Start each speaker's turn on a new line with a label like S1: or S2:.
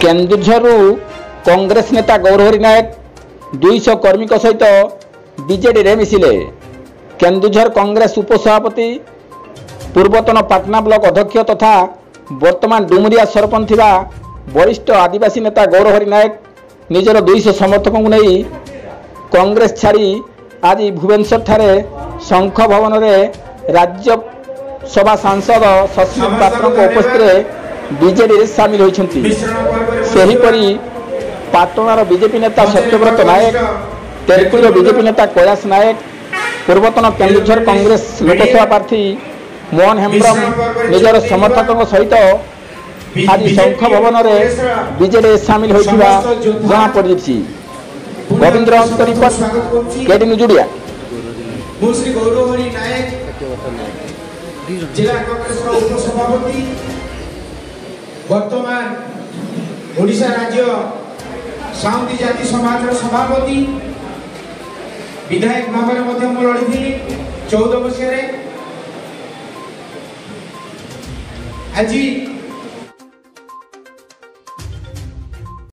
S1: केन्दुझरु कांग्रेस नेता गौरहरि नायक 200 कर्मी सहित बीजेडी रे मिसिले। केन्दुझर कांग्रेस उपसभापति पूर्वतन पाटना ब्लॉक अध्यक्ष तथा वर्तमान डुमरिया सरपंच थिबा वरिष्ठ आदिवासी नेता गौरहरि नायक निजर 200 समर्थकों को नहीं कांग्रेस छाड़ी आज भुवनेश्वर ठारे शंख भवन में राज्यसभा सांसद शशिकांत पात्र उपस्थित बीजेडी सामिल होती। पाटणार बीजेपी नेता सत्यव्रत नायक, तेरकुईर बीजेपी नेता कैलाश नायक, पूर्वतन केन्दुझर कांग्रेस लोकसभा प्रार्थी मोहन हेम्ब्रम निजर समर्थकों सहित आज शंख भवन में बीजेडी सामिल होता जना पड़ी। Govindra report KD news Odia.
S2: Shri Gaurahari Nayak जिला कांग्रेस उपसभापति वर्तमान ओडिशा राज्य साउंदी जाति समाज सभापति विधायक भाव में लड़ी 14 मसीह आज